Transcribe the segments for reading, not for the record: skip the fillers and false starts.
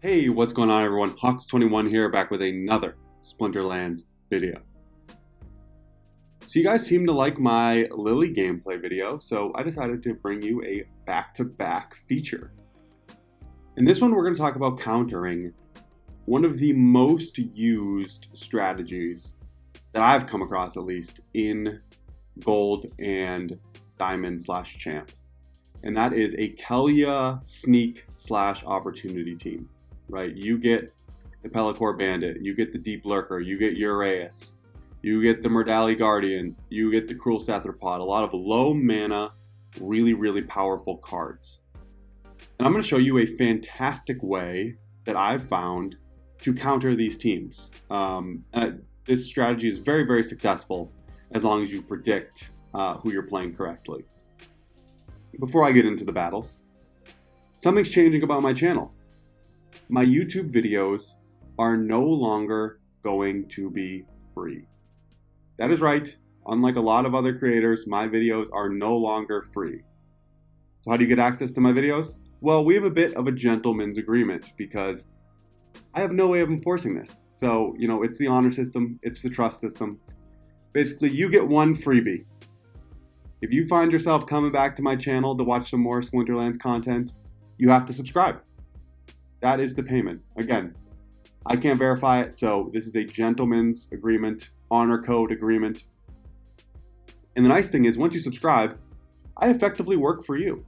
Hey, what's going on everyone? Hawks21 here, back with another Splinterlands video. So you guys seem to like my Lily gameplay video, so I decided to bring you a back-to-back feature. In this one, we're going to talk about countering one of the most used strategies that I've come across, at least, in Gold and Diamond/Champ. And that is a Kelya sneak/opportunity team. Right, you get the Pelacor Bandit, you get the Deep Lurker, you get Uraeus, you get the Murdali Guardian, you get the Cruel Sathrapod, a lot of low mana, really powerful cards. And I'm going to show you a fantastic way that I've found to counter these teams. This strategy is very successful as long as you predict who you're playing correctly. Before I get into the battles, something's changing about my channel. My YouTube videos are no longer going to be free. That is right. Unlike a lot of other creators, my videos are no longer free. So how do you get access to my videos? Well, we have a bit of a gentleman's agreement because I have no way of enforcing this. So, it's the honor system, it's the trust system. Basically, you get one freebie. If you find yourself coming back to my channel to watch some more Splinterlands content, you have to subscribe. That is the payment. Again, I can't verify it, so this is a gentleman's agreement, honor code agreement. And the nice thing is, once you subscribe, I effectively work for you.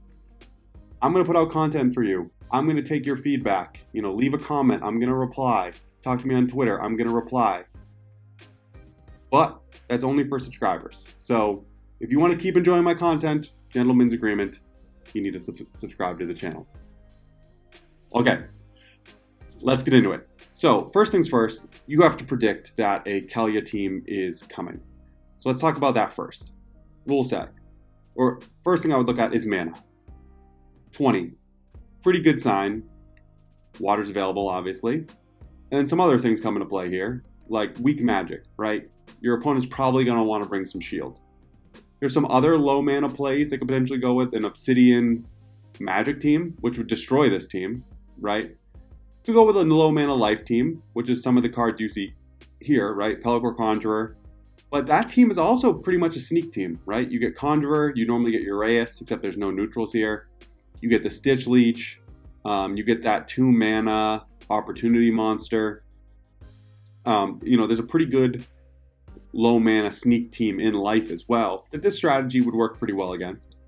I'm going to put out content for you. I'm going to take your feedback. Leave a comment. I'm going to reply. Talk to me on Twitter. I'm going to reply. But that's only for subscribers. So if you want to keep enjoying my content, gentleman's agreement, you need to subscribe to the channel. Okay. Let's get into it. So first things first, you have to predict that a Kelya team is coming. So let's talk about that first. Rule set. Or first thing I would look at is mana. 20. Pretty good sign. Water's available, obviously. And then some other things come into play here, like weak magic, right? Your opponent's probably going to want to bring some shield. There's some other low mana plays they could potentially go with an Obsidian magic team, which would destroy this team, right? To go with a low mana life team, which is some of the cards you see here, right? Pelacor Conjurer. But that team is also pretty much a sneak team, right? You get Conjurer, you normally get Uraeus, except there's no neutrals here. You get the Stitch Leech, you get that 2 mana opportunity monster. There's a pretty good low mana sneak team in life as well that this strategy would work pretty well against.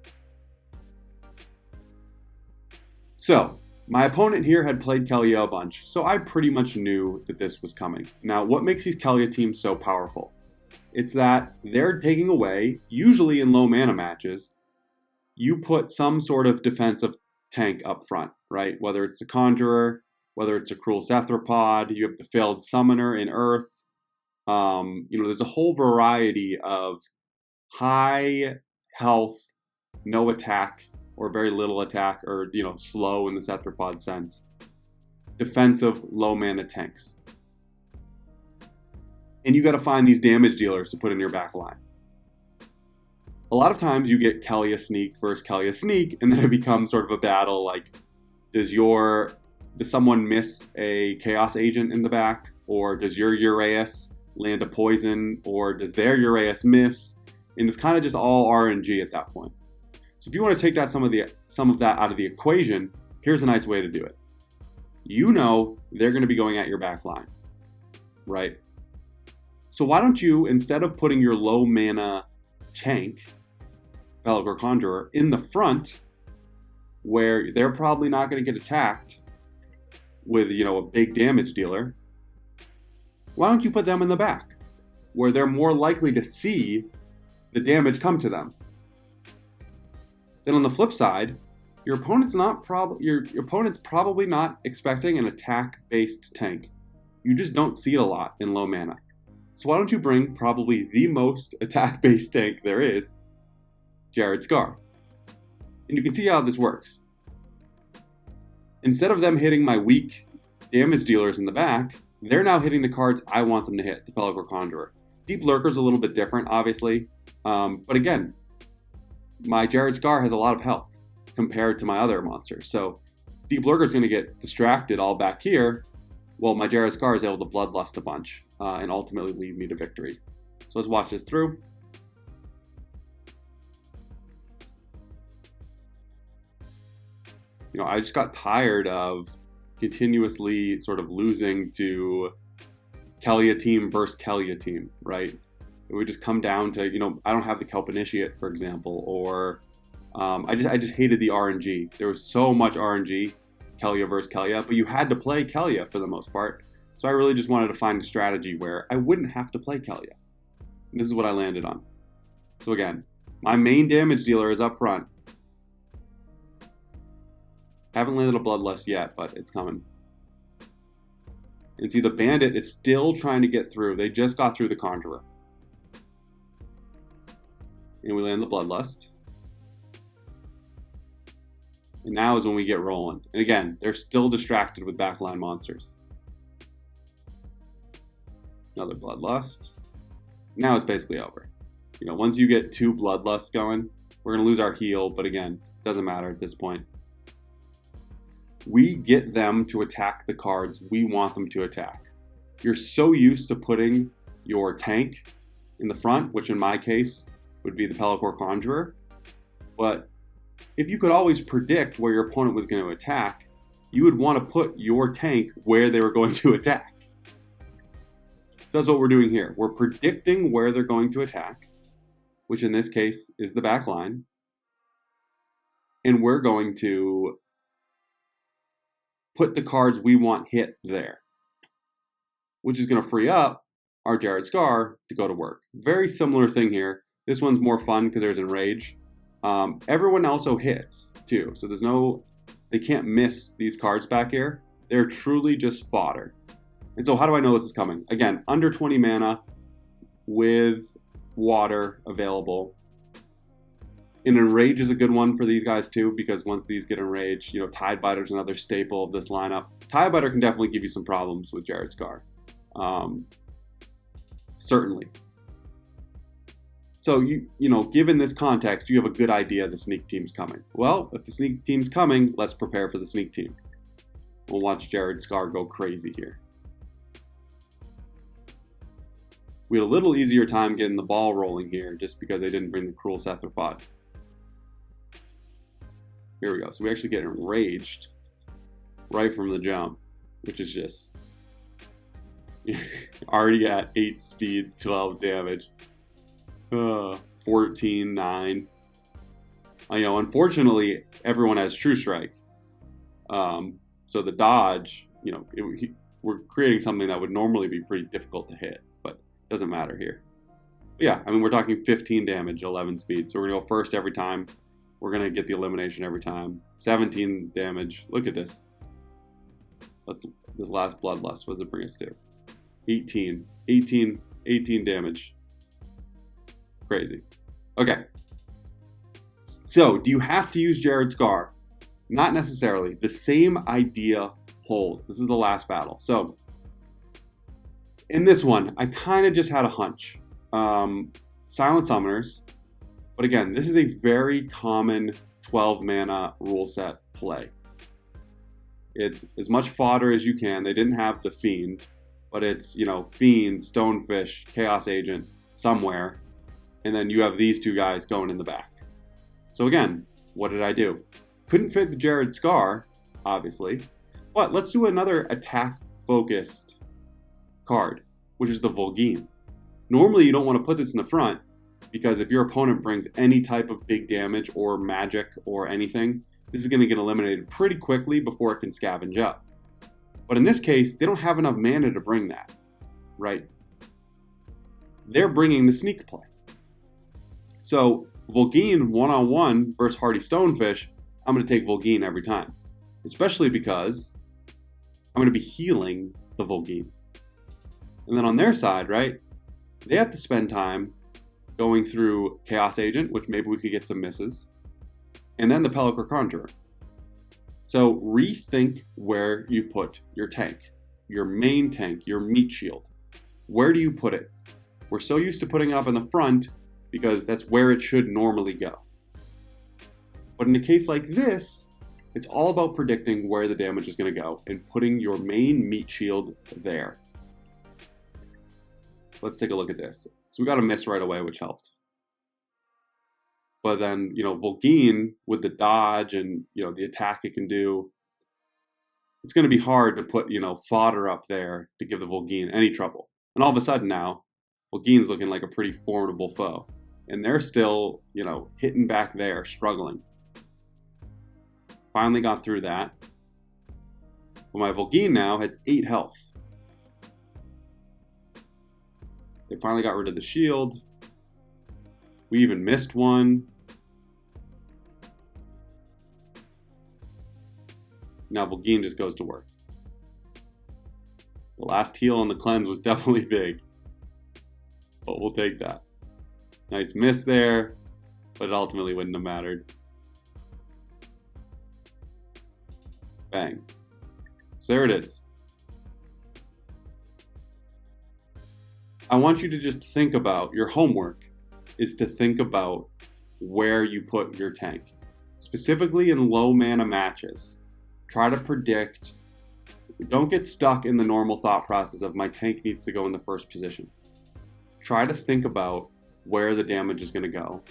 So, my opponent here had played Kelya a bunch, so I pretty much knew that this was coming. Now, what makes these Kelya teams so powerful? It's that they're taking away, usually in low mana matches, you put some sort of defensive tank up front, right? Whether it's the Conjurer, whether it's a Cruel Sathrapod, you have the failed Summoner in Earth. There's a whole variety of high health, no attack, or very little attack, or slow in the Sathrapod sense, defensive low mana tanks. And you got to find these damage dealers to put in your back line. A lot of times you get Kelya Sneak versus Kelya Sneak, and then it becomes sort of a battle like, does someone miss a Chaos Agent in the back? Or does your Uraeus land a poison? Or does their Uraeus miss? And it's kind of just all RNG at that point. So if you want to take some of that out of the equation, here's a nice way to do it. They're going to be going at your back line, right? So why don't you, instead of putting your low mana tank, Pelacor Conjurer, in the front, where they're probably not going to get attacked with, a big damage dealer, why don't you put them in the back, where they're more likely to see the damage come to them? Then on the flip side, your opponent's probably not expecting an attack-based tank. You just don't see it a lot in low mana. So why don't you bring probably the most attack-based tank there is, Jared Scar. And you can see how this works. Instead of them hitting my weak damage dealers in the back, they're now hitting the cards I want them to hit, the Pelacor Conjurer. Deep Lurker's a little bit different, obviously. But again, my Jared Scar has a lot of health compared to my other monsters. So Deep Lurker is going to get distracted all back here. Well, my Jared Scar is able to Bloodlust a bunch and ultimately lead me to victory. So let's watch this through. I just got tired of continuously sort of losing to Kelya team versus Kelya team, right? It would just come down to, I don't have the Kelp Initiate, for example, or I just hated the RNG. There was so much RNG, Kelya versus Kelya, but you had to play Kelya for the most part. So I really just wanted to find a strategy where I wouldn't have to play Kelya. And this is what I landed on. So again, my main damage dealer is up front. Haven't landed a Bloodlust yet, but it's coming. And see, the Bandit is still trying to get through. They just got through the Conjurer. And we land the Bloodlust. And now is when we get rolling. And again, they're still distracted with backline monsters. Another Bloodlust. Now it's basically over. Once you get 2 Bloodlusts going, we're going to lose our heal. But again, doesn't matter at this point. We get them to attack the cards we want them to attack. You're so used to putting your tank in the front, which in my case would be the Pelacor Conjurer. But if you could always predict where your opponent was going to attack, you would want to put your tank where they were going to attack. So that's what we're doing here. We're predicting where they're going to attack, which in this case is the back line. And we're going to put the cards we want hit there, which is going to free up our Jared Scar to go to work. Very similar thing here. This one's more fun because there's Enrage. Everyone also hits too, so they can't miss these cards back here. They're truly just fodder. And so how do I know this is coming? Again, under 20 mana with water available. And Enrage is a good one for these guys too, because once these get Enraged, Tidebiter is another staple of this lineup. Tidebiter can definitely give you some problems with Jared Scar. Certainly. So, given this context, you have a good idea the sneak team's coming. Well, if the sneak team's coming, let's prepare for the sneak team. We'll watch Jared Scar go crazy here. We had a little easier time getting the ball rolling here just because they didn't bring the Cruel Cephalopod. Here we go. So we actually get Enraged right from the jump, which is just already at 8 speed, 12 damage. 14, 9. Unfortunately, everyone has True Strike. So the dodge, we're creating something that would normally be pretty difficult to hit, but it doesn't matter here. But yeah, we're talking 15 damage, 11 speed. So we're going to go first every time. We're going to get the elimination every time. 17 damage. Look at this. This last Bloodlust. What does it bring us to? 18 damage. Crazy. Okay. So, do you have to use Jared Scar? Not necessarily. The same idea holds. This is the last battle. So, in this one, I kind of just had a hunch. Silent Summoners. But again, this is a very common 12 mana rule set play. It's as much fodder as you can. They didn't have the Fiend, but it's, Fiend, Stonefish, Chaos Agent, somewhere. And then you have these two guys going in the back. So again, what did I do? Couldn't fit the Jared Scar, obviously. But let's do another attack-focused card, which is the Vol'gin. Normally, you don't want to put this in the front, because if your opponent brings any type of big damage or magic or anything, this is going to get eliminated pretty quickly before it can scavenge up. But in this case, they don't have enough mana to bring that, right? They're bringing the sneak play. So, Vol'gin one-on-one versus Hardy Stonefish, I'm going to take Vol'gin every time. Especially because I'm going to be healing the Vol'gin. And then on their side, right, they have to spend time going through Chaos Agent, which maybe we could get some misses, and then the Pelacor Conjurer. So rethink where you put your tank, your main tank, your meat shield. Where do you put it? We're so used to putting it up in the front because that's where it should normally go. But in a case like this, It's all about predicting where the damage is going to go and putting your main meat shield there. Let's take a look at this. So we got a miss right away, which helped. But then, Vol'gin with the dodge and, the attack it can do, it's going to be hard to put, fodder up there to give the Vol'gin any trouble. And all of a sudden now, Vol'gin's looking like a pretty formidable foe. And they're still, hitting back there, struggling. Finally got through that. But my Vol'gin now has 8 health. They finally got rid of the shield. We even missed one. Now Vol'gin just goes to work. The last heal on the cleanse was definitely big. But we'll take that. Nice miss there, but it ultimately wouldn't have mattered. Bang. So there it is. I want you to just think about, your homework is to think about where you put your tank. Specifically in low mana matches. Try to predict. Don't get stuck in the normal thought process of my tank needs to go in the first position. Try to think about where the damage is going to go.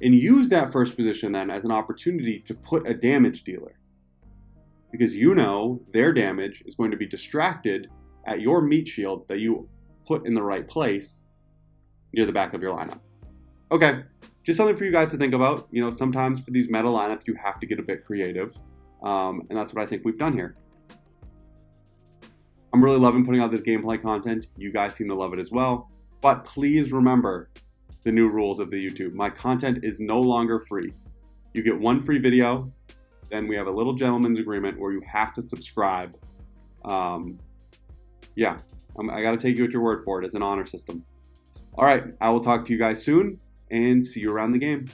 And use that first position then as an opportunity to put a damage dealer. Because their damage is going to be distracted at your meat shield that you put in the right place near the back of your lineup. Okay, just something for you guys to think about. Sometimes for these meta lineups, you have to get a bit creative. And that's what I think we've done here. I'm really loving putting out this gameplay content. You guys seem to love it as well. But please remember the new rules of the YouTube. My content is no longer free. You get one free video. Then we have a little gentleman's agreement where you have to subscribe. I got to take you at your word for it. It's an honor system. All right, I will talk to you guys soon and see you around the game.